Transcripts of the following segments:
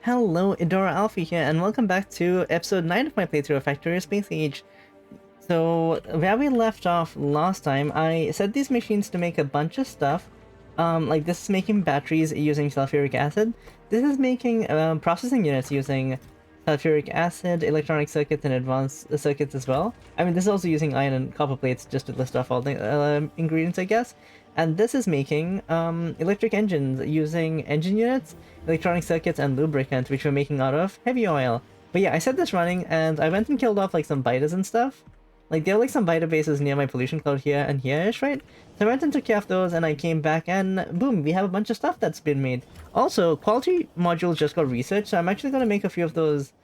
Hello, Idora Alfie here, and welcome back to episode 9 of my playthrough of Factorio Space Age. So, where we left off last time, I set these machines to make a bunch of stuff. Like this is making batteries using sulfuric acid. This is making processing units using sulfuric acid, electronic circuits, and advanced circuits as well. I mean, this is also using iron and copper plates, just to list off all the ingredients, I guess. And this is making electric engines using engine units, electronic circuits, and lubricant, which we're making out of heavy oil. But yeah, I set this running, and I went and killed off like some biters and stuff. Like, there are like some biter bases near my pollution cloud here and here-ish, right? So I went and took care of those, and I came back, and boom, we have a bunch of stuff that's been made. Also, quality modules just got researched, so I'm actually going to make a few of those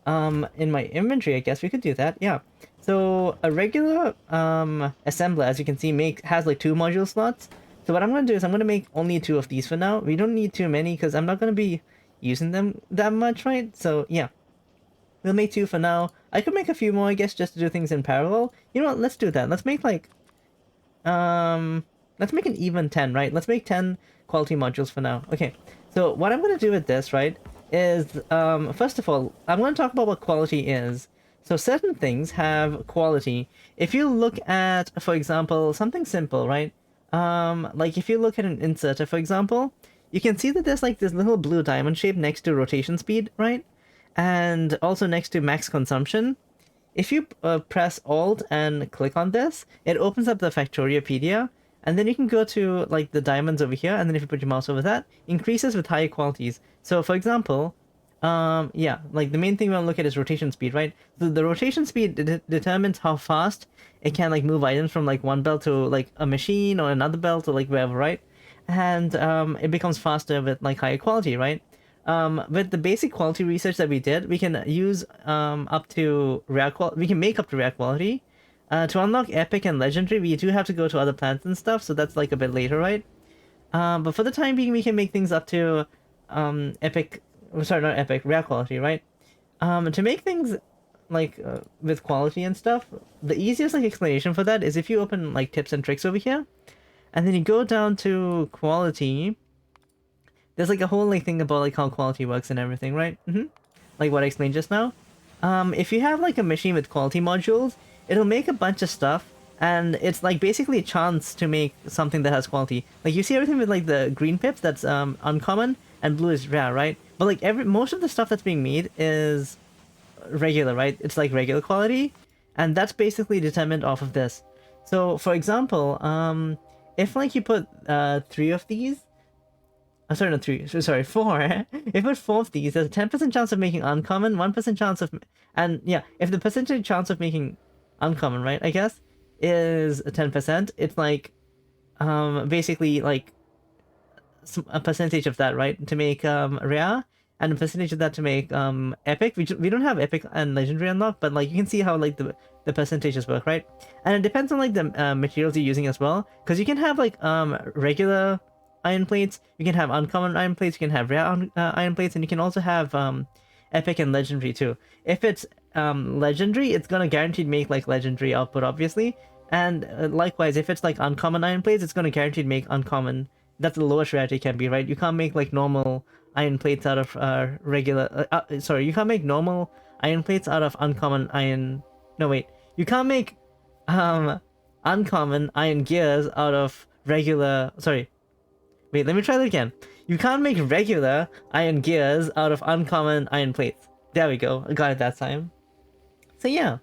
in my inventory, I guess. We could do that, yeah. So, a regular assembler, as you can see, has like 2 module slots. So what I'm going to do is I'm going to make only 2 of these for now. We don't need too many, because I'm not going to be using them that much, right? So, yeah. We'll make 2 for now. I could make a few more, I guess, just to do things in parallel. You know what? Let's do that. Let's make like... let's make an even 10, right? Let's make 10 quality modules for now. Okay. So what I'm going to do with this, right, is... first of all, I'm going to talk about what quality is. So certain things have quality. If you look at, for example, something simple, right? Like if you look at an inserter, for example, you can see that there's like this little blue diamond shape next to rotation speed, right? And also next to max consumption. If you press Alt and click on this, it opens up the Factoriopedia, and then you can go to like the diamonds over here, and then if you put your mouse over that, increases with higher qualities. So for example, yeah, like the main thing we want to look at is rotation speed, right? So the rotation speed determines how fast it can like move items from like one belt to like a machine or another belt or like wherever, right? And it becomes faster with like higher quality, right? With the basic quality research that we did, we can use up to rare quality. We can make up to rare quality. To unlock epic and legendary, we do have to go to other planets and stuff, so that's like a bit later, right? But for the time being, we can make things up to epic. Sorry, not epic, rare quality, right? To make things like with quality and stuff, the easiest like explanation for that is if you open like tips and tricks over here, and then you go down to quality. There's like a whole like thing about like how quality works and everything, right? Like what I explained just now. If you have like a machine with quality modules, it'll make a bunch of stuff, and it's like basically a chance to make something that has quality. Like you see everything with like the green pips, that's uncommon, and blue is rare, right? But like most of the stuff that's being made is regular, right? It's like regular quality, and that's basically determined off of this. So for example, if like you put 3 of these. Sorry, not 3. Sorry, 4. If you put 4 of these, there's a 10% chance of making uncommon, 1% chance of... And yeah, if the percentage chance of making uncommon, right, I guess, is 10%, it's like, basically, like, a percentage of that, right, to make, rare, and a percentage of that to make, epic. We don't have epic and legendary unlocked, but, like, you can see how, like, the percentages work, right? And it depends on, like, the materials you're using as well, because you can have, like, regular... iron plates, you can have uncommon iron plates, you can have rare iron plates, and you can also have epic and legendary too. If it's legendary, it's gonna guaranteed make like legendary output, obviously, and likewise if it's like uncommon iron plates, it's gonna guaranteed make uncommon. That's the lowest rarity can be, right? You can't make like normal iron plates out of regular sorry, you can't make normal iron plates out of uncommon iron. No, wait, you can't make uncommon iron gears out of regular. Sorry, wait, let me try that again. You can't make regular iron gears out of uncommon iron plates. There we go. I got it that time. So yeah,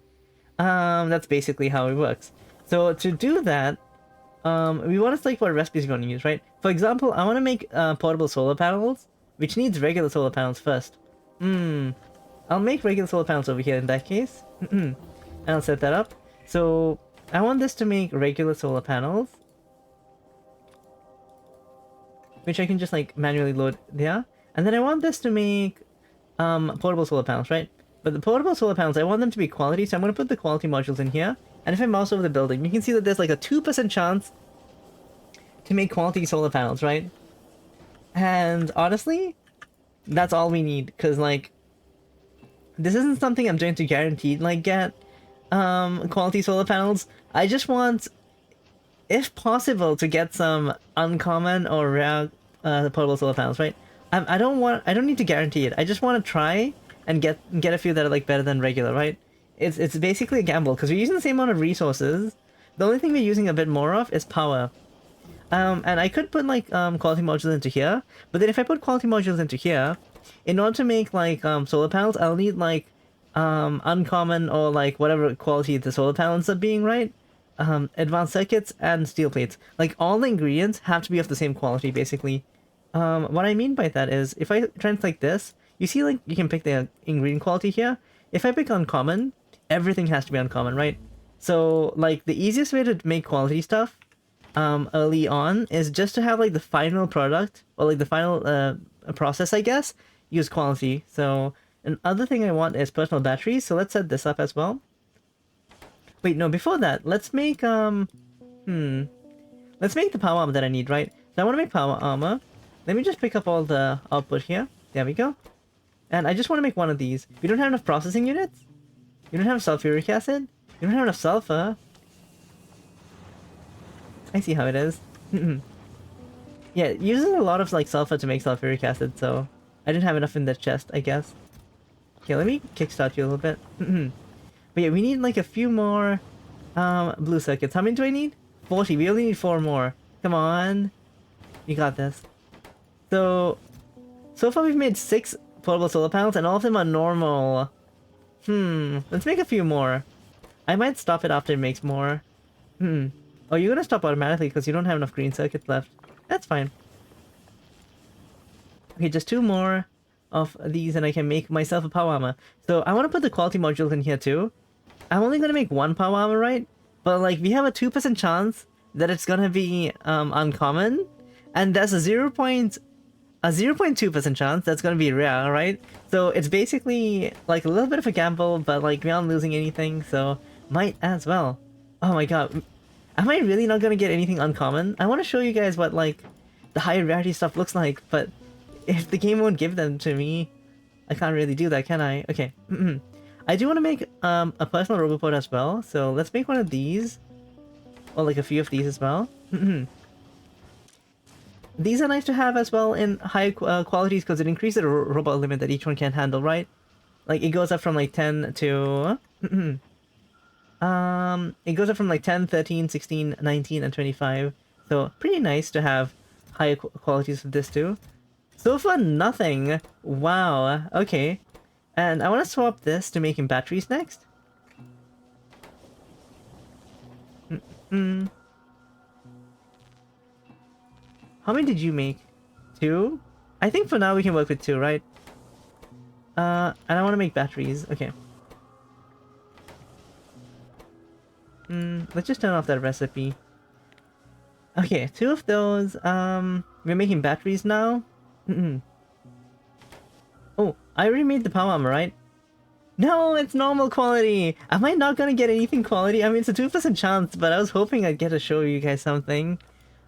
that's basically how it works. So to do that, we want to select what recipes we want to use, right? For example, I want to make portable solar panels, which needs regular solar panels first. I'll make regular solar panels over here in that case. And I'll set that up. So I want this to make regular solar panels, which I can just like manually load there. And then I want this to make portable solar panels, right? But the portable solar panels, I want them to be quality, so I'm going to put the quality modules in here. And if I mouse over the building, you can see that there's like a 2% chance to make quality solar panels, right? And honestly, that's all we need, because like, this isn't something I'm doing to guaranteed like get quality solar panels. I just want, if possible, to get some uncommon or rare portable solar panels, right? I don't need to guarantee it. I just want to try and get a few that are like better than regular, right? It's basically a gamble because we're using the same amount of resources. The only thing we're using a bit more of is power. And I could put like quality modules into here, but then if I put quality modules into here, in order to make like solar panels, I'll need like uncommon or like whatever quality the solar panels are being, right? Advanced circuits and steel plates. Like all the ingredients have to be of the same quality, basically. What I mean by that is if I try like this, you see like you can pick the ingredient quality here. If I pick uncommon, everything has to be uncommon, right? So like the easiest way to make quality stuff early on is just to have like the final product or like the final process, I guess, use quality. So another thing I want is personal batteries. So let's set this up as well. Wait, no, before that, let's make let's make the power armor that I need, right? So I want to make power armor. Let me just pick up all the output here. There we go. And I just want to make one of these. We don't have enough processing units. You don't have sulfuric acid. You don't have enough sulfur. I see how it is. Yeah, it uses a lot of like sulfur to make sulfuric acid, so I didn't have enough in the chest, I guess. Okay, let me kickstart you a little bit. But yeah, we need like a few more blue circuits. How many do I need? 40. We only need 4 more. Come on. You got this. So far we've made 6 portable solar panels and all of them are normal. Let's make a few more. I might stop it after it makes more. Oh, you're gonna stop automatically because you don't have enough green circuits left. That's fine. Okay, just 2 more of these and I can make myself a power armor. So I want to put the quality modules in here too. I'm only gonna make 1 power armor, right? But like we have a 2% chance that it's gonna be uncommon, and there's a 0.2% chance that's gonna be rare, right? So it's basically like a little bit of a gamble, but like we aren't losing anything, so might as well. Oh my god. Am I really not gonna get anything uncommon? I want to show you guys what like the higher rarity stuff looks like, but if the game won't give them to me, I can't really do that, can I? Okay. I do want to make a personal roboport as well, so let's make one of these. Or like a few of these as well. These are nice to have as well in high qualities because it increases the robot limit that each one can handle, right? Like it goes up from like 10 to... it goes up from like 10, 13, 16, 19, and 25. So pretty nice to have higher qualities of this too. So far, nothing. Wow. Okay. And I want to swap this to making batteries next. How many did you make? 2? I think for now we can work with 2, right? And I want to make batteries. Okay. Let's just turn off that recipe. Okay, 2 of those. We're making batteries now. Oh, I already made the power armor, right? No, it's normal quality! Am I not gonna get anything quality? I mean, it's a 2% chance, but I was hoping I'd get to show you guys something.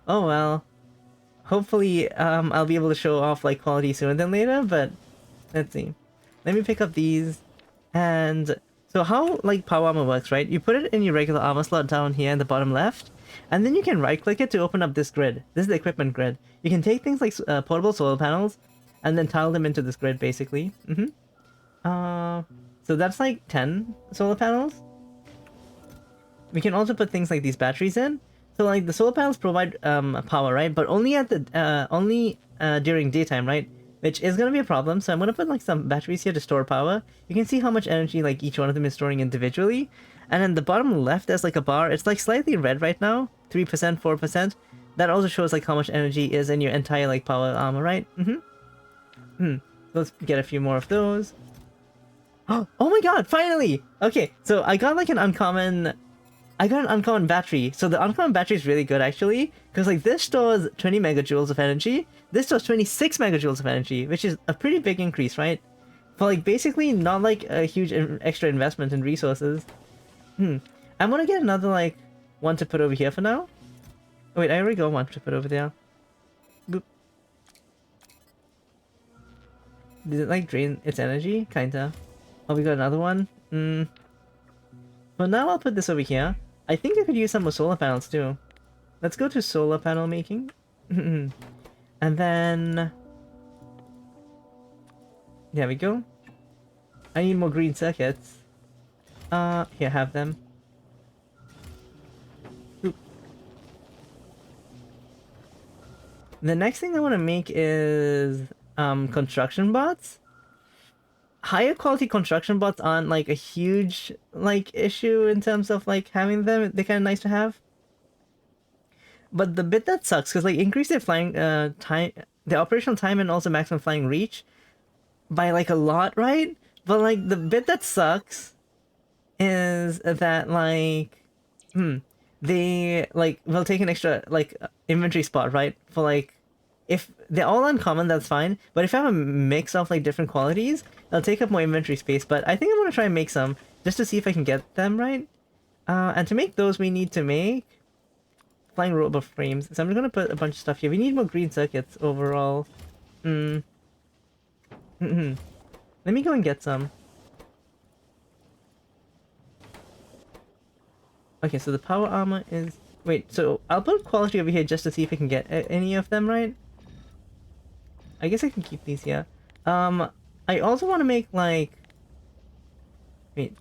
Oh well. Hopefully, I'll be able to show off, like, quality sooner than later, but... Let's see. Let me pick up these. And... So how, like, power armor works, right? You put it in your regular armor slot down here in the bottom left, and then you can right-click it to open up this grid. This is the equipment grid. You can take things like portable solar panels, and then tile them into this grid, basically. So that's like 10 solar panels. We can also put things like these batteries in. So like the solar panels provide power, right? But only at the during daytime, right? Which is gonna be a problem. So I'm gonna put like some batteries here to store power. You can see how much energy like each one of them is storing individually. And then the bottom left, there's like a bar. It's like slightly red right now, 3%, 4%. That also shows like how much energy is in your entire like power armor, right? Let's get a few more of those. Oh my god, finally! Okay, so I got like an uncommon... I got an uncommon battery. So the uncommon battery is really good actually, because like this stores 20 megajoules of energy, this stores 26 megajoules of energy, which is a pretty big increase, right? For like basically not like a huge extra investment in resources. I'm gonna get another like one to put over here for now. Oh, wait, I already got one to put over there. Boop. Did it like drain its energy? Kinda. Oh, we got another one. Well, now I'll put this over here. I think I could use some more solar panels too. Let's go to solar panel making. And then... There we go. I need more green circuits. Here, have them. Oop. The next thing I want to make is construction bots. Higher quality construction bots aren't like a huge like issue in terms of like having them. They're kind of nice to have. But the bit that sucks, because like increase their flying time, the operational time, and also maximum flying reach by like a lot, right? But like the bit that sucks is that like they like will take an extra like inventory spot, right? For like if they're all uncommon, that's fine. But if I have a mix of like different qualities, they'll take up more inventory space. But I think I'm gonna try and make some just to see if I can get them right. And to make those, we need to make flying robot frames. So I'm gonna put a bunch of stuff here. We need more green circuits overall. Let me go and get some. Okay, so the power armor is... Wait, so I'll put quality over here just to see if I can get any of them right. I guess I can keep these here. I also want to make like... Wait.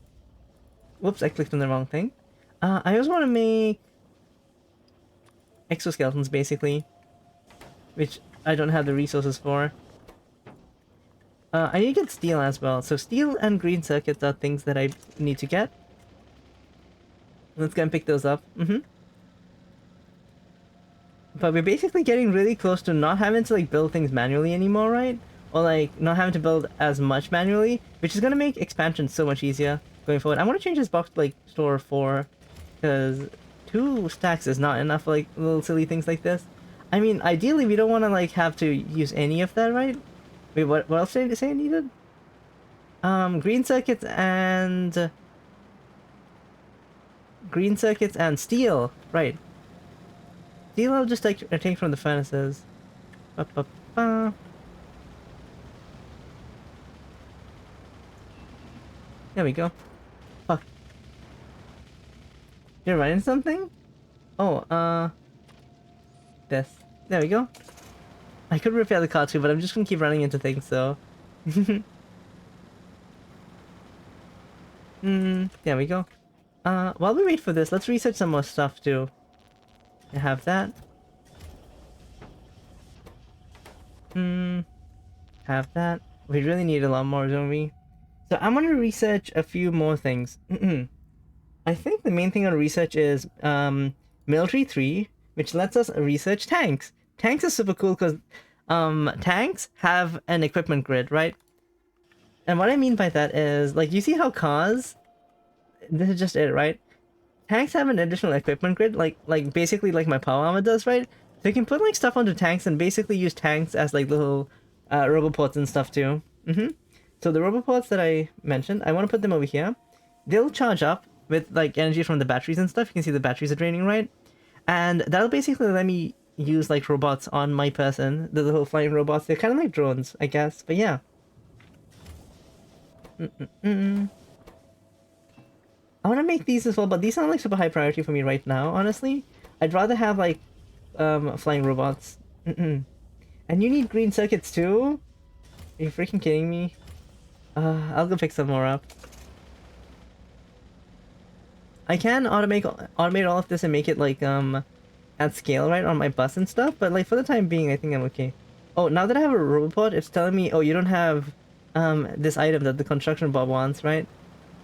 Whoops, I clicked on the wrong thing. I also want to make exoskeletons, basically. Which I don't have the resources for. I need to get steel as well. So steel and green circuits are things that I need to get. Let's go and pick those up. But we're basically getting really close to not having to like build things manually anymore, right? Or like not having to build as much manually, which is gonna make expansion so much easier going forward. I want to change this box to like store 4, because 2 stacks is not enough for like little silly things like this. I mean, ideally we don't want to like have to use any of that, right? Wait, what else did I say I needed? Green circuits and steel, right? Steel I'll just take from the furnaces. Ba-ba-ba. There we go. Fuck. You're running something? Oh, this. There we go. I could repair the car too, but I'm just gonna keep running into things, so... there we go. While we wait for this, let's research some more stuff too. I have that. Have that. We really need a lot more, don't we? So I'm gonna research a few more things. I think the main thing on research is military 3, which lets us research tanks. Tanks is super cool because tanks have an equipment grid, right? And what I mean by that is, like, you see how cars, this is just it, right? Tanks have an additional equipment grid, like basically like my power armor does, right? So you can put like stuff onto tanks and basically use tanks as like little roboports and stuff too. So the roboports that I mentioned, I want to put them over here. They'll charge up with like energy from the batteries and stuff. You can see the batteries are draining, right? And that'll basically let me use like robots on my person, the little flying robots. They're kind of like drones, I guess, but yeah. I want to make these as well, but these aren't like super high priority for me right now, honestly. I'd rather have like flying robots. And you need green circuits too? Are you freaking kidding me? I'll go pick some more up. I can automate all of this and make it like at scale, right, on my bus and stuff, but like for the time being I think I'm okay. Oh, now that I have a robot, it's telling me, oh, you don't have this item that the construction bot wants, right?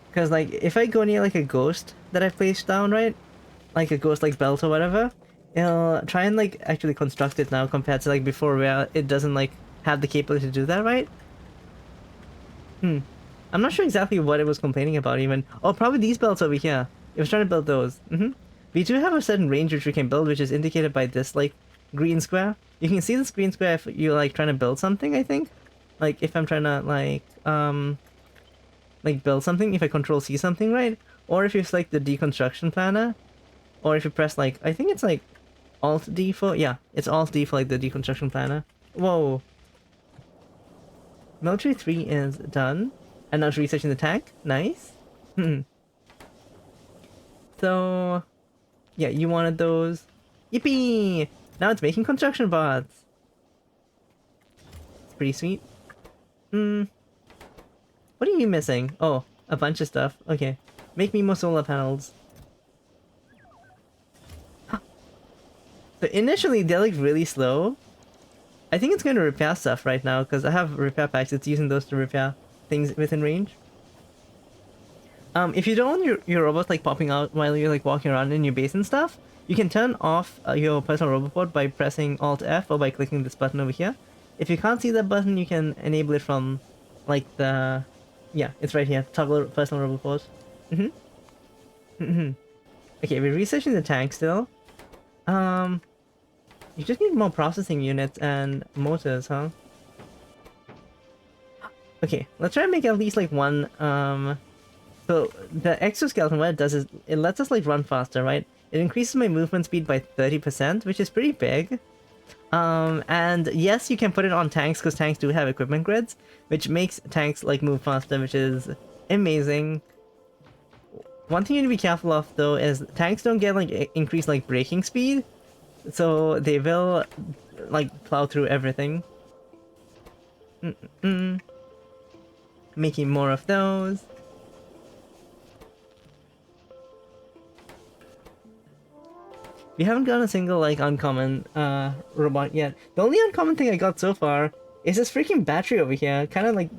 Because like if I go near like a ghost that I've placed down, right, like a ghost like belt or whatever, it'll try and like actually construct it now compared to like before where it doesn't like have the capability to do that, right? I'm not sure exactly what it was complaining about even. Oh, probably these belts over here. It was trying to build those. We do have a certain range which we can build, which is indicated by this like green square. You can see this green square if you're like trying to build something, I think. Like if I'm trying to like build something, if I control C something, right? Or if you select the deconstruction planner, or if you press like, I think it's like Alt D for, yeah, it's Alt D for like the deconstruction planner. Whoa. Military 3 is done. And now it's researching the tank. Nice. So, yeah, you wanted those. Yippee! Now it's making construction bots. It's pretty sweet. What are you missing? Oh, a bunch of stuff. Okay. Make me more solar panels. So initially, they're like really slow. I think it's going to repair stuff right now because I have repair packs. It's using those to repair things within range. If you don't want your robots like popping out while you're like walking around in your base and stuff, you can turn off your personal robot by pressing Alt F or by clicking this button over here. If you can't see that button, you can enable it from like the... Yeah, it's right here. Toggle personal robot. Okay, we're researching the tank still. You just need more processing units and motors, huh? Okay, let's try and make at least like one, So the exoskeleton, what it does is it lets us like run faster, right? It increases my movement speed by 30%, which is pretty big. And yes, you can put it on tanks because tanks do have equipment grids, which makes tanks like move faster, which is amazing. One thing you need to be careful of though is tanks don't get like increased like braking speed, so they will like plow through everything. Making more of those. We haven't got a single like uncommon robot yet. The only uncommon thing I got so far is this freaking battery over here. Kind of like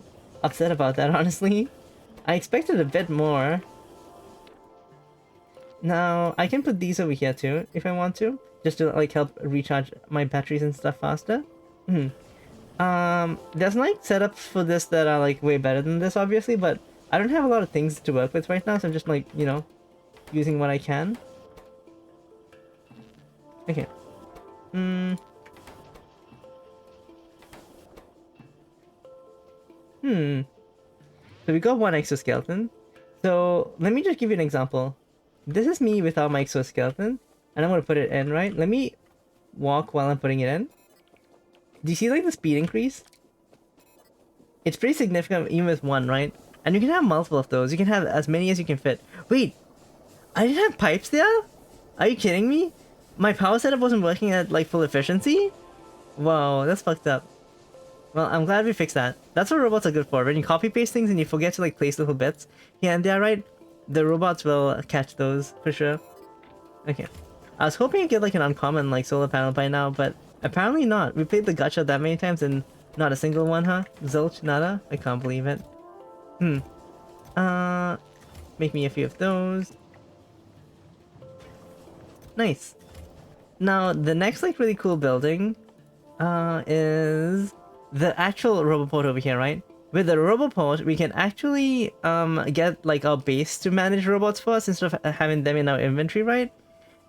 upset about that, honestly. I expected a bit more. Now I can put these over here too if I want to, just to like help recharge my batteries and stuff faster. There's like setups for this that are like way better than this, obviously, but I don't have a lot of things to work with right now, so I'm just like, you know, using what I can. Okay. So we got one exoskeleton. So let me just give you an example. This is me without my exoskeleton, and I'm gonna put it in, right? Let me walk while I'm putting it in. Do you see like the speed increase? It's pretty significant even with one, right? And you can have multiple of those. You can have as many as you can fit. Wait, I didn't have pipes there? Are you kidding me? My power setup wasn't working at like full efficiency? Whoa, that's fucked up. Well, I'm glad we fixed that. That's what robots are good for. When you copy paste things and you forget to like place little bits here and there, right? The robots will catch those for sure. Okay. I was hoping I'd get like an uncommon like solar panel by now, but apparently not. We played the gacha that many times and not a single one, huh? Zilch, nada? I can't believe it. Make me a few of those. Nice. Now, the next like really cool building is the actual roboport over here, right? With the roboport, we can actually get like our base to manage robots for us instead of having them in our inventory, right?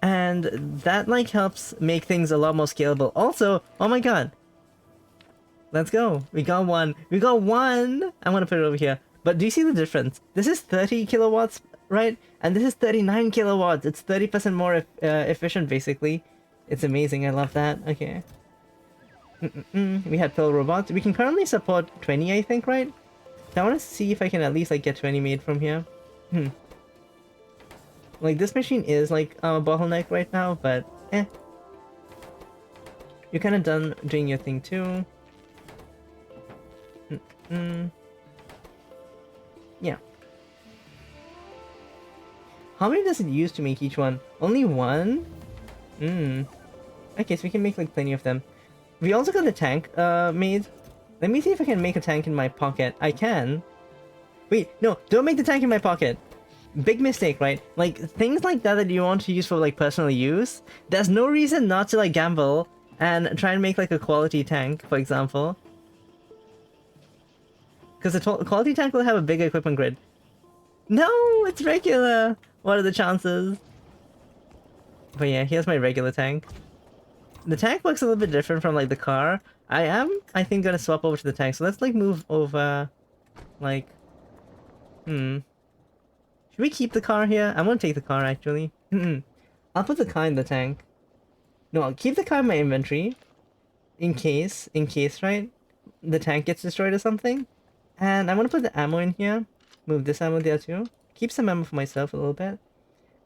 And that like helps make things a lot more scalable. Also, oh my god. Let's go. We got one. We got one! I'm gonna put it over here. But do you see the difference? This is 30 kilowatts, right? And this is 39 kilowatts. It's 30% more efficient, basically. It's amazing. I love that. Okay. We had pill robots. We can currently support 20, I think, right? So I want to see if I can at least like get 20 made from here. Like this machine is like a bottleneck right now, but eh. You're kind of done doing your thing too. Yeah. How many does it use to make each one? Only one? Okay, so we can make like plenty of them. We also got the tank made. Let me see if I can make a tank in my pocket. I can. Wait, no, don't make the tank in my pocket. Big mistake, right? Like, things like that that you want to use for like personal use, there's no reason not to like gamble and try and make like a quality tank, for example. Because the quality tank will have a big equipment grid. No, it's regular! What are the chances? But yeah, here's my regular tank. The tank works a little bit different from like the car. I think, gonna swap over to the tank. So let's like move over, like, should we keep the car here? I'm gonna take the car actually. I'll put the car in the tank. No, I'll keep the car in my inventory, in case, right? The tank gets destroyed or something. And I'm gonna put the ammo in here. Move this ammo there too. Keep some ammo for myself a little bit.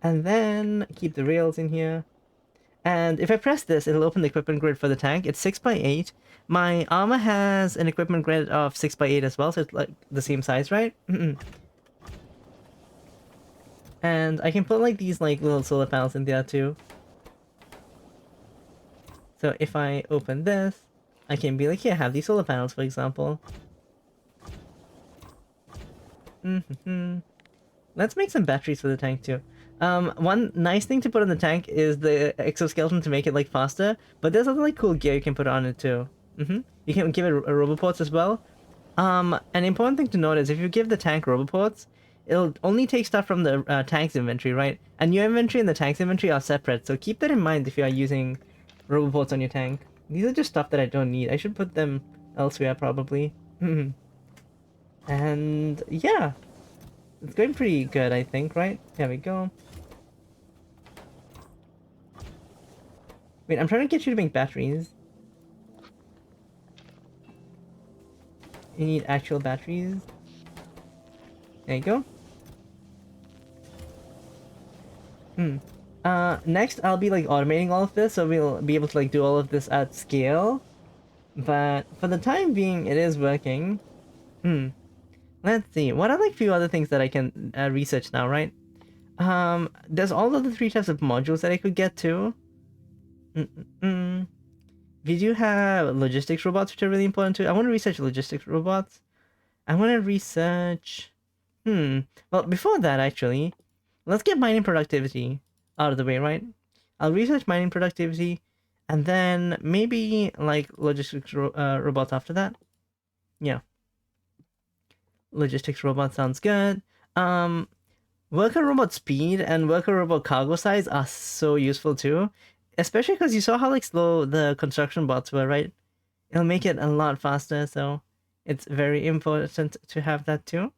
And then keep the rails in here. And if I press this, it'll open the equipment grid for the tank. It's 6x8. My armor has an equipment grid of 6x8 as well, so it's like the same size, right? And I can put like these like little solar panels in there too. So if I open this, I can be like, here, have these solar panels, for example. Let's make some batteries for the tank too. One nice thing to put on the tank is the exoskeleton to make it like faster, but there's other like cool gear you can put on it too. You can give it roboports as well. An important thing to note is if you give the tank roboports, it'll only take stuff from the tank's inventory, right? And your inventory and the tank's inventory are separate, so keep that in mind if you are using roboports on your tank. These are just stuff that I don't need. I should put them elsewhere probably. And yeah, it's going pretty good, I think, right? There we go. Wait, I'm trying to get you to make batteries. You need actual batteries. There you go. Next I'll be like automating all of this, so we'll be able to like do all of this at scale. But for the time being, it is working. Let's see. What are like few other things that I can research now, right? There's all of the 3 types of modules that I could get to. We do have logistics robots, which are really important too. I want to research logistics robots. I want to research... Well, before that, actually, let's get mining productivity out of the way, right? I'll research mining productivity, and then maybe, like, logistics robots after that. Yeah. Logistics robot sounds good. Worker robot speed and worker robot cargo size are so useful too. Especially because you saw how like slow the construction bots were, right? It'll make it a lot faster, so it's very important to have that too.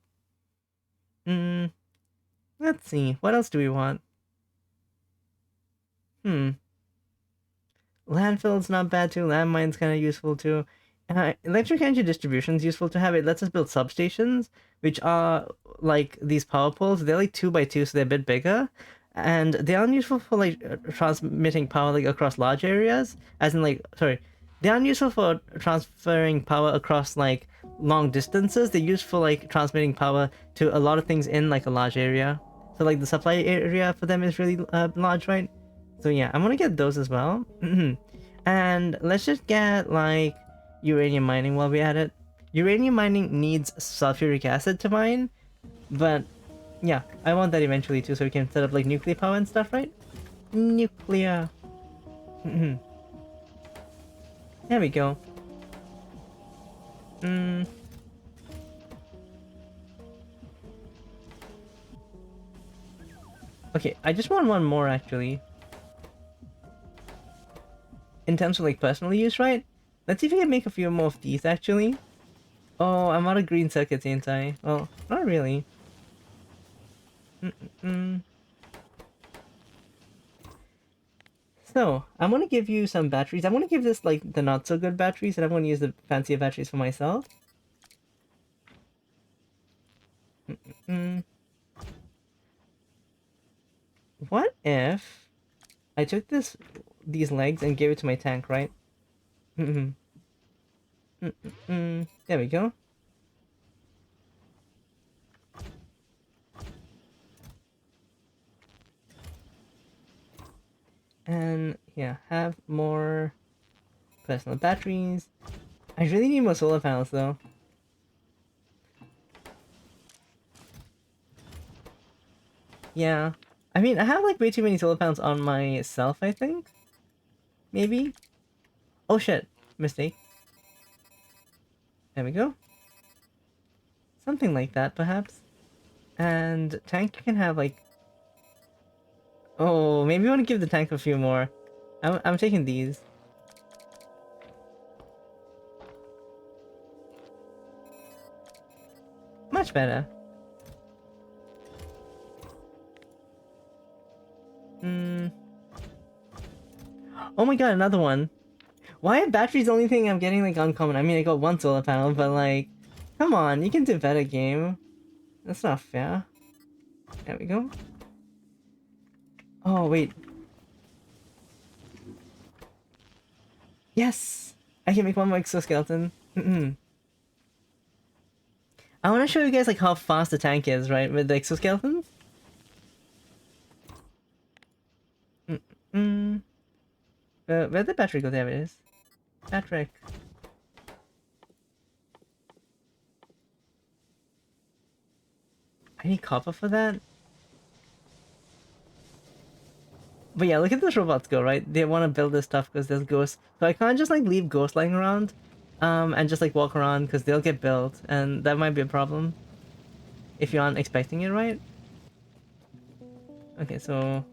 Let's see. What else do we want? Landfill's not bad too. Landmine's kind of useful too. Electric energy distribution is useful to have. It lets us build substations, which are like these power poles. They're like 2x2, so they're a bit bigger. And they aren't useful for like transmitting power like across large areas. As in like, sorry, they aren't useful for transferring power across like long distances. They're used for like transmitting power to a lot of things in like a large area. So like the supply area for them is really large, right? So yeah, I'm gonna get those as well. And let's just get like uranium mining while we're at it. Uranium mining needs sulfuric acid to mine, but yeah, I want that eventually too, so we can set up like nuclear power and stuff, right? Nuclear. There we go. Okay, I just want one more actually. In terms of like personal use, right? Let's see if we can make a few more of these actually. Oh, I'm out of green circuits, ain't I? Well, not really. So, I'm gonna give you some batteries. I'm gonna give this like the not so good batteries, and I'm gonna use the fancier batteries for myself. What if I took these legs and gave it to my tank, right? There we go. And yeah, have more personal batteries. I really need more solar panels though. Yeah. I mean, I have like way too many solar panels on myself, I think. Maybe? Oh shit. Mistake. There we go. Something like that, perhaps. And tank can have like... Oh, maybe I want to give the tank a few more. I'm taking these. Much better. Oh my god, another one. Why are batteries the only thing I'm getting like uncommon? I mean, I got one solar panel, but like, come on, you can do better, game. That's not fair. There we go. Oh, wait. Yes! I can make one more exoskeleton. I want to show you guys like how fast the tank is, right, with the exoskeletons. Where'd the battery go? There it is. Patrick. I need copper for that. But yeah, look at those robots go, right? They want to build this stuff because there's ghosts. So I can't just like leave ghosts lying around, and just like walk around because they'll get built, and that might be a problem if you aren't expecting it, right? Okay, so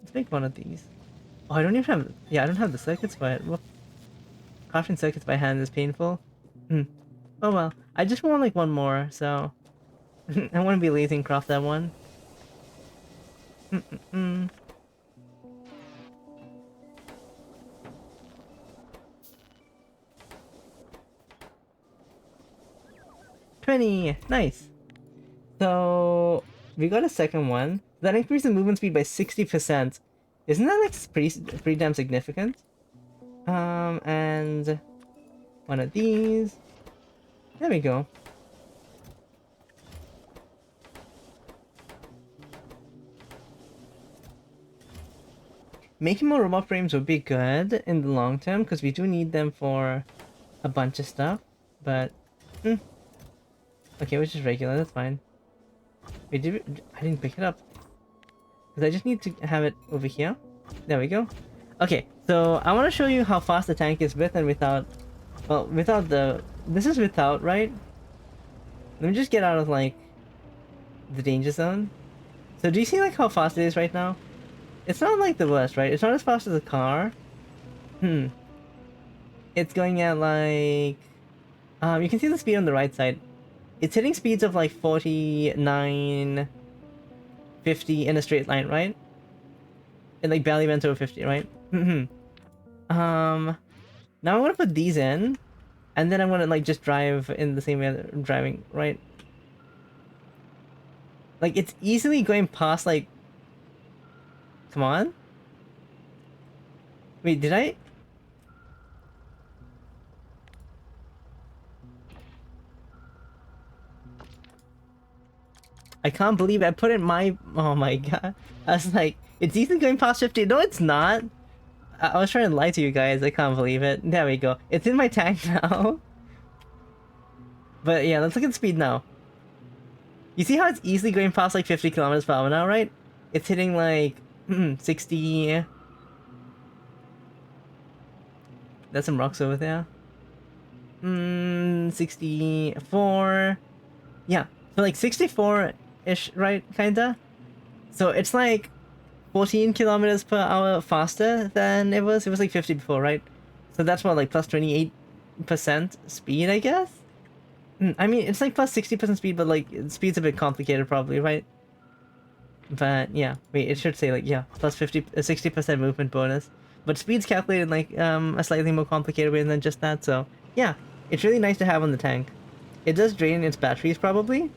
let's make one of these. Oh, I don't even have. Yeah, I don't have the circuits for it. Well, crafting circuits by hand is painful. Oh well, I just want like one more, so I want to be lazy and craft that one. 20! Nice! So, we got a second one. That increased the movement speed by 60%. Isn't that like pretty damn significant? And one of these. There we go. Making more robot frames would be good in the long term because we do need them for a bunch of stuff. But, okay, which is regular, that's fine. Wait, I didn't pick it up. Because I just need to have it over here. There we go. Okay, so I want to show you how fast the tank is with and without... Well, without the... This is without, right? Let me just get out of, like, the danger zone. So do you see, like, how fast it is right now? It's not, like, the worst, right? It's not as fast as a car. It's going at, like... you can see the speed on the right side. It's hitting speeds of, like, 49... 50 in a straight line, right? It like barely went over 50, right? Now I'm gonna put these in, and then I'm gonna like just drive in the same way I'm driving, right? Like it's easily going past like... Come on? Wait, did I? I can't believe I put in my... Oh my god. I was like, it's easily going past 50. No, it's not. I was trying to lie to you guys. I can't believe it. There we go. It's in my tank now. But yeah, let's look at speed now. You see how it's easily going past like 50 kilometers per hour now, right? It's hitting like 60... There's some rocks over there. 64... Yeah, so like 64-ish, right? Kinda? So it's like 14 kilometers per hour faster than it was. It was like 50 before, right? So that's what, like plus 28% speed, I guess? I mean, it's like plus 60% speed, but like speed's a bit complicated probably, right? But yeah, wait, it should say like, yeah, plus 60% movement bonus. But speed's calculated like a slightly more complicated way than just that, so yeah, it's really nice to have on the tank. It does drain its batteries probably,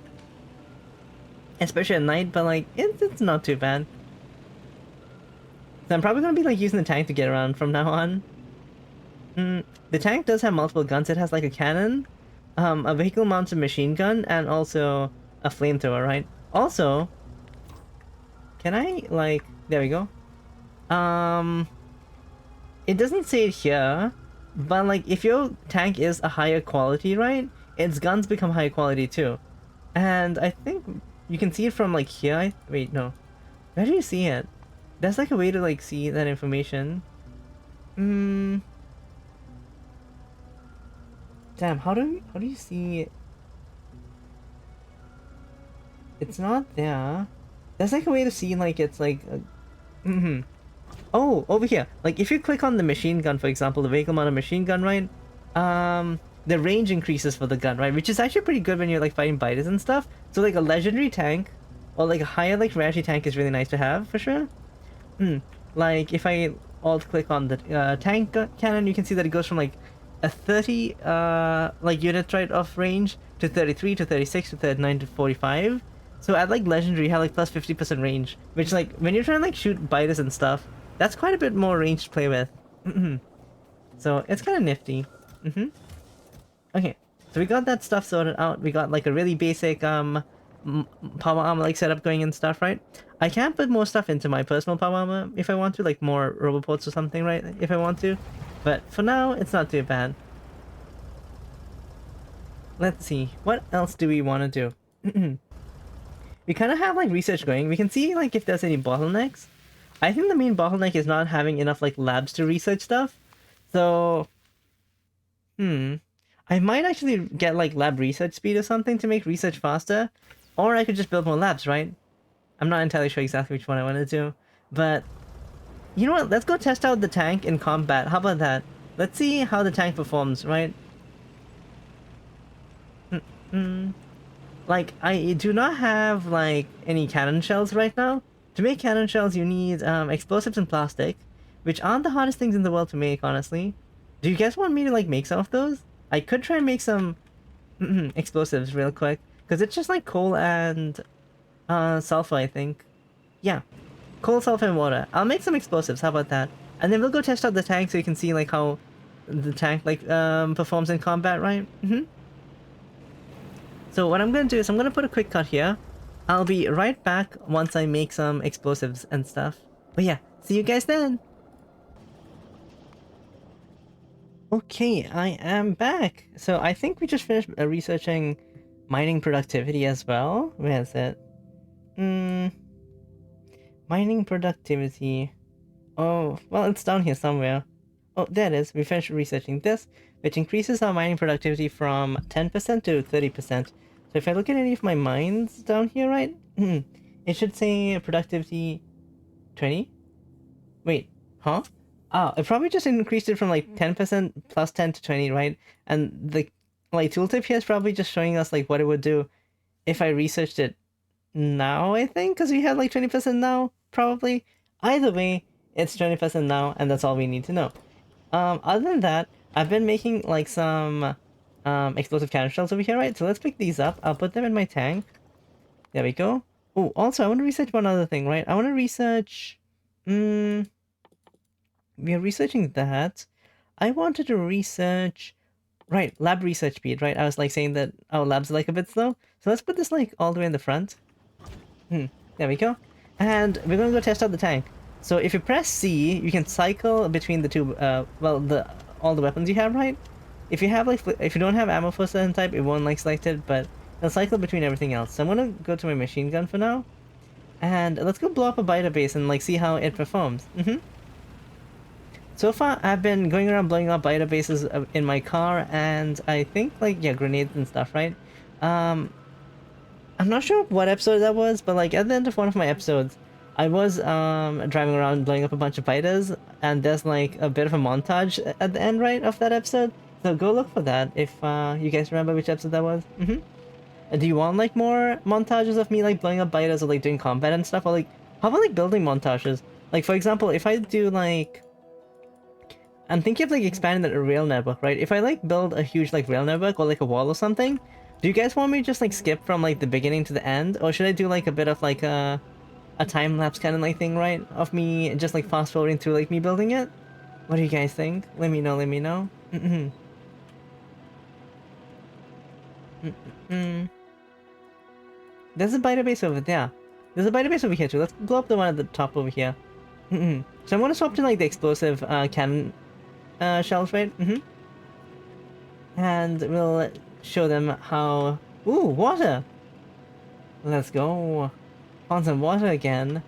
especially at night, but like it's not too bad. So I'm probably gonna be like using the tank to get around from now on. The tank does have multiple guns. It has like a cannon, a vehicle-mounted machine gun, and also a flamethrower, right? Also, can I like... There we go. It doesn't say it here, but like if your tank is a higher quality, right? Its guns become higher quality too. And I think you can see it from like here. Wait, no. Where do you see it? There's like a way to like see that information. Damn, how do you see it? It's not there. There's like a way to see like it's like Oh, over here. Like if you click on the machine gun, for example, the vehicle mounted machine gun, right? The range increases for the gun, right? Which is actually pretty good when you're like fighting biters and stuff. So like a legendary tank or like a higher like rarity tank is really nice to have for sure. Like if I alt click on the tank cannon, you can see that it goes from like a 30 like units, right, of range to 33 to 36 to 39 to 45. So at like legendary you have like plus 50% range, which like when you're trying to like shoot biters and stuff, that's quite a bit more range to play with. So it's kind of nifty. Okay, so we got that stuff sorted out. We got like a really basic power armor like setup going and stuff, right? I can put more stuff into my personal power armor if I want to, like more roboports or something, right? If I want to, but for now it's not too bad. Let's see, what else do we want to do? We kind of have like research going. We can see like if there's any bottlenecks. I think the main bottleneck is not having enough like labs to research stuff. So, I might actually get like lab research speed or something to make research faster. Or I could just build more labs, right? I'm not entirely sure exactly which one I want to do. But, you know what? Let's go test out the tank in combat. How about that? Let's see how the tank performs, right? Like, I do not have, like, any cannon shells right now. To make cannon shells, you need explosives and plastic, which aren't the hardest things in the world to make, honestly. Do you guys want me to, like, make some of those? I could try and make some explosives real quick, because it's just, like, coal and sulfur, I think. Yeah, coal, sulfur, and water. I'll make some explosives, how about that? And then we'll go test out the tank so you can see, like, how the tank, like, performs in combat, right? So what I'm gonna do is I'm gonna put a quick cut here. I'll be right back once I make some explosives and stuff. But yeah, see you guys then! Okay, I am back! So I think we just finished researching mining productivity as well. Where is it? Mining productivity. Oh, well, it's down here somewhere. Oh, there it is. We finished researching this, which increases our mining productivity from 10% to 30%. So if I look at any of my mines down here, right? It should say productivity 20? Wait, huh? Oh, it probably just increased it from like 10% plus 10 to 20, right? And the like tooltip here is probably just showing us like what it would do if I researched it now, I think, because we had like 20% now, probably. Either way, it's 20% now, and that's all we need to know. Other than that, I've been making like some explosive cannon shells over here, right? So let's pick these up. I'll put them in my tank. There we go. Oh, also, I want to research one other thing, right? I want to research... we are researching that. I wanted to research... Right, lab research speed, right? I was like saying that our labs are like a bit slow. So let's put this like all the way in the front. There we go. And we're going to go test out the tank. So if you press C, you can cycle between the two, well, all the weapons you have, right? If you have like, if you don't have ammo for a certain type, it won't like select it, but it'll cycle between everything else. So I'm gonna go to my machine gun for now, and let's go blow up a biter base and like see how it performs. So far, I've been going around blowing up biter bases in my car, and I think like yeah, grenades and stuff, right? I'm not sure what episode that was, but like at the end of one of my episodes, I was driving around blowing up a bunch of biters, and there's like a bit of a montage at the end, right, of that episode. So go look for that if you guys remember which episode that was. Do you want like more montages of me like blowing up biters or like doing combat and stuff? Or like how about like building montages? Like for example, if I do like, I'm thinking of like expanding the rail network, right? If I like build a huge like rail network or like a wall or something, do you guys want me to just like skip from like the beginning to the end, or should I do like a bit of like a time-lapse kind of like thing, right? Of me just like fast-forwarding through like me building it? What do you guys think? Let me know, let me know. There's a biter base over there. There's a biter base over here too. Let's blow up the one at the top over here. So I'm gonna swap to like the explosive cannon shells, right? And we'll show them how... Ooh, water! Let's go. On some water again.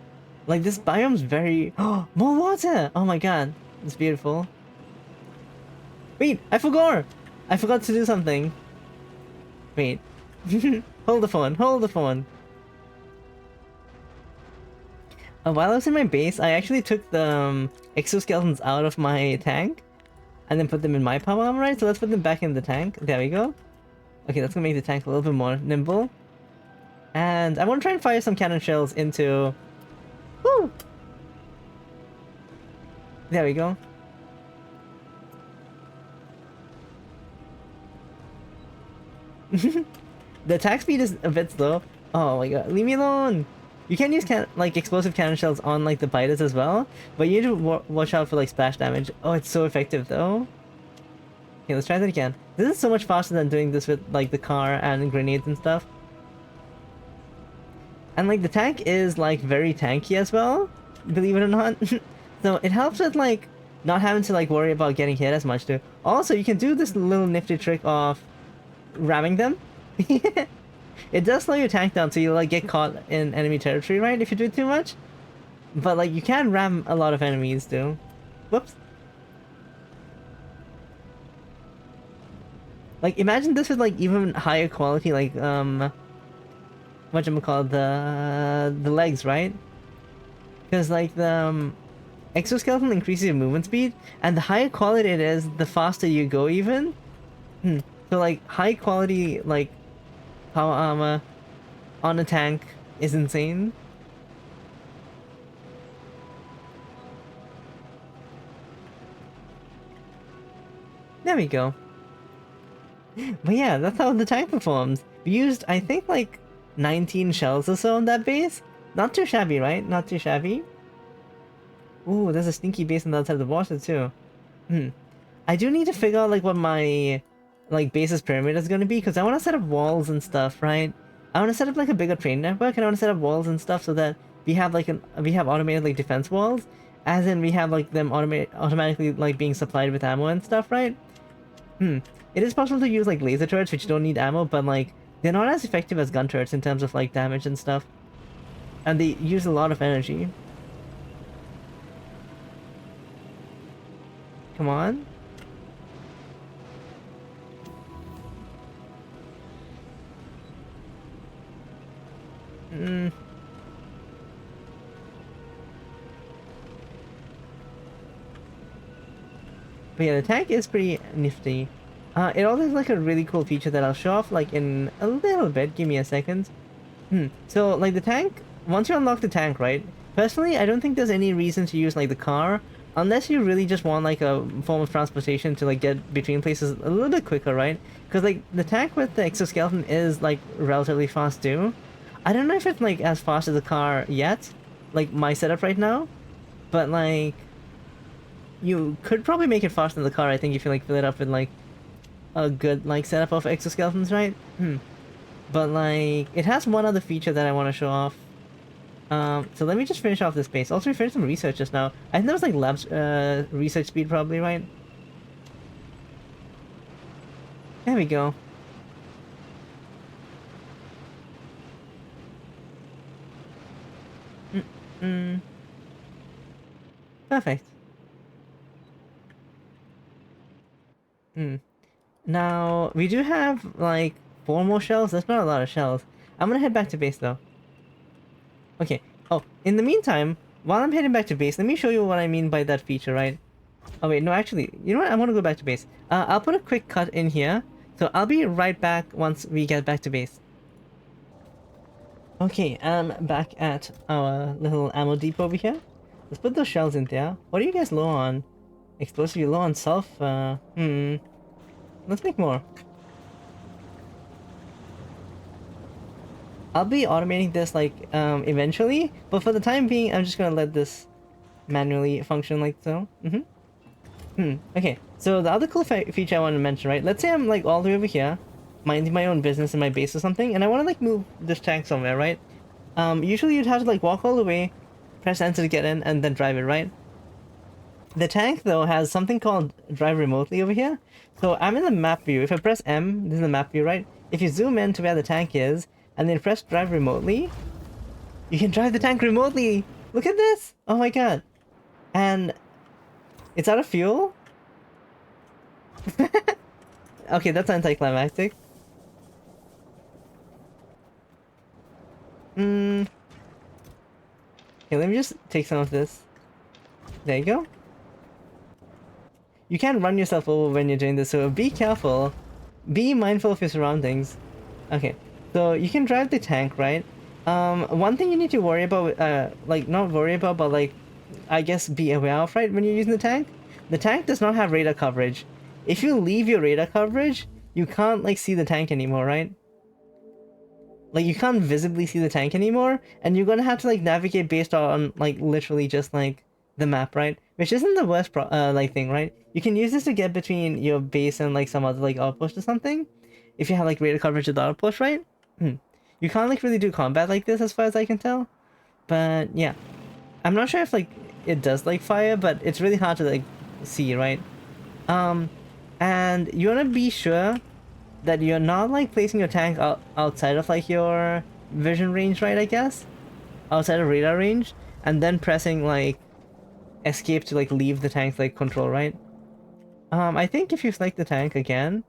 Like this biome's very... Oh, more water! Oh my god. It's beautiful. Wait, I forgot! I forgot to do something. Wait. Hold the phone, hold the phone. While I was in my base, I actually took the exoskeletons out of my tank. And then put them in my power armor, right? So let's put them back in the tank. There we go. Okay, that's gonna make the tank a little bit more nimble. And I want to try and fire some cannon shells into... Woo! There we go. The attack speed is a bit slow. Oh my god, leave me alone! You can use like explosive cannon shells on like the biters as well, but you need to watch out for like splash damage. Oh, it's so effective though. Okay, let's try that again. This is so much faster than doing this with like the car and grenades and stuff. And like the tank is like very tanky as well, believe it or not. So it helps with like not having to like worry about getting hit as much too. Also, you can do this little nifty trick of ramming them. It does slow your tank down so you like get caught in enemy territory, right? If you do it too much. But like you can ram a lot of enemies too. Whoops. Like imagine this with like even higher quality, like whatchamacallit, the legs, right? Because like the exoskeleton increases your movement speed, and the higher quality it is, the faster you go even. So like high quality like power armor on a tank is insane. There we go. But yeah, that's how the tank performs. We used, I think, like 19 shells or so on that base. Not too shabby, right? Not too shabby. Ooh, there's a sneaky base on the outside of the water too. I do need to figure out like what my like base's pyramid is gonna be, because I want to set up walls and stuff, right? I want to set up like a bigger train network, and I want to set up walls and stuff so that we have like we have automated like defense walls, as in we have like them automatically like being supplied with ammo and stuff, right? It is possible to use like laser turrets which don't need ammo, but like they're not as effective as gun turrets in terms of like damage and stuff. And they use a lot of energy. Come on. But yeah, the tank is pretty nifty. It also has like a really cool feature that I'll show off like in a little bit. Give me a second. So like the tank, once you unlock the tank, right? Personally, I don't think there's any reason to use like the car, unless you really just want like a form of transportation to like get between places a little bit quicker, right? Because like the tank with the exoskeleton is like relatively fast too. I don't know if it's like as fast as the car yet, like my setup right now, but like you could probably make it faster than the car, I think, if you like fill it up with like a good like setup of exoskeletons, right? But like it has one other feature that I want to show off. So let me just finish off this base. Also, we finished some research just now. I think that was like labs research speed probably, right? There we go. Perfect. Now, we do have, like, 4 more shells. That's not a lot of shells. I'm gonna head back to base, though. Okay. Oh, in the meantime, while I'm heading back to base, let me show you what I mean by that feature, right? Oh, wait, no, actually, you know what? I want to go back to base. I'll put a quick cut in here. So I'll be right back once we get back to base. Okay, I'm back at our little ammo depot over here. Let's put those shells in there. What are you guys low on? Explosive, you're low on self? Let's make more. I'll be automating this like eventually, but for the time being, I'm just gonna let this manually function like so. Okay, so the other cool feature I want to mention, right? Let's say I'm like all the way over here, minding my own business in my base or something, and I want to like move this tank somewhere, right? Usually you'd have to like walk all the way, press enter to get in, and then drive it, right? The tank though has something called drive remotely over here. So I'm in the map view. If I press M, this is the map view, right? If you zoom in to where the tank is, and then press drive remotely, you can drive the tank remotely. Look at this! Oh my god. And it's out of fuel? Okay, that's anticlimactic. Okay, let me just take some of this. There you go. You can run yourself over when you're doing this, so be careful. Be mindful of your surroundings. Okay, so you can drive the tank, right? One thing you need to worry about, like, not worry about, but like, I guess be aware of, right, when you're using the tank does not have radar coverage. If you leave your radar coverage, you can't, like, see the tank anymore, right? Like, you can't visibly see the tank anymore, and you're gonna have to, like, navigate based on, like, literally just, like, the map, right? which isn't the worst like thing, right? You can use this to get between your base and like some other like outpost or something, if you have like greater coverage with the outpost, right? You can't like really do combat like this as far as I can tell, but yeah, I'm not sure if like it does like fire, but it's really hard to like see, right? Um, and you wanna be sure that you're not like placing your tank outside of like your vision range, right? I guess outside of radar range, and then pressing like escape to like leave the tank's like control, right? I think if you select the tank again,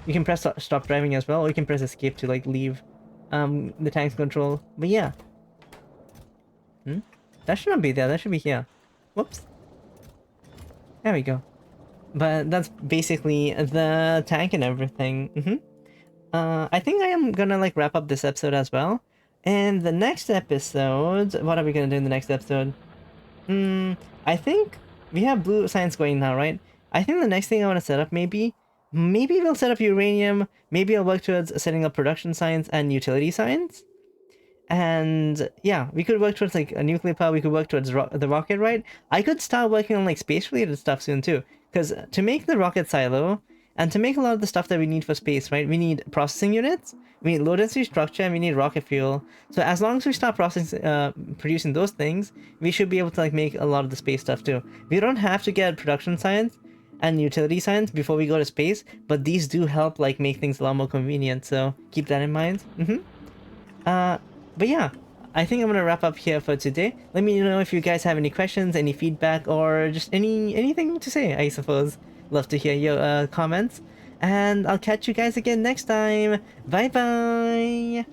you can press stop driving as well, or you can press escape to like leave the tank's control. But yeah, that should not be there. That should be here. Whoops. There we go. But that's basically the tank and everything. I think I am gonna like wrap up this episode as well. And the next episode, what are we gonna do in the next episode? I think we have blue science going now, right? I think the next thing I want to set up maybe we'll set up uranium. Maybe I'll work towards setting up production science and utility science. And yeah, we could work towards like a nuclear power. We could work towards the rocket, right? I could start working on like space related stuff soon too. Because to make the rocket silo and to make a lot of the stuff that we need for space, right? We need processing units, we need low density structure, and we need rocket fuel. So as long as we start producing those things, we should be able to like make a lot of the space stuff too. We don't have to get production science and utility science before we go to space, but these do help like make things a lot more convenient. So keep that in mind. But yeah, I think I'm gonna wrap up here for today. Let me know if you guys have any questions, any feedback, or just anything to say, I suppose. Love to hear your comments. And I'll catch you guys again next time. Bye bye!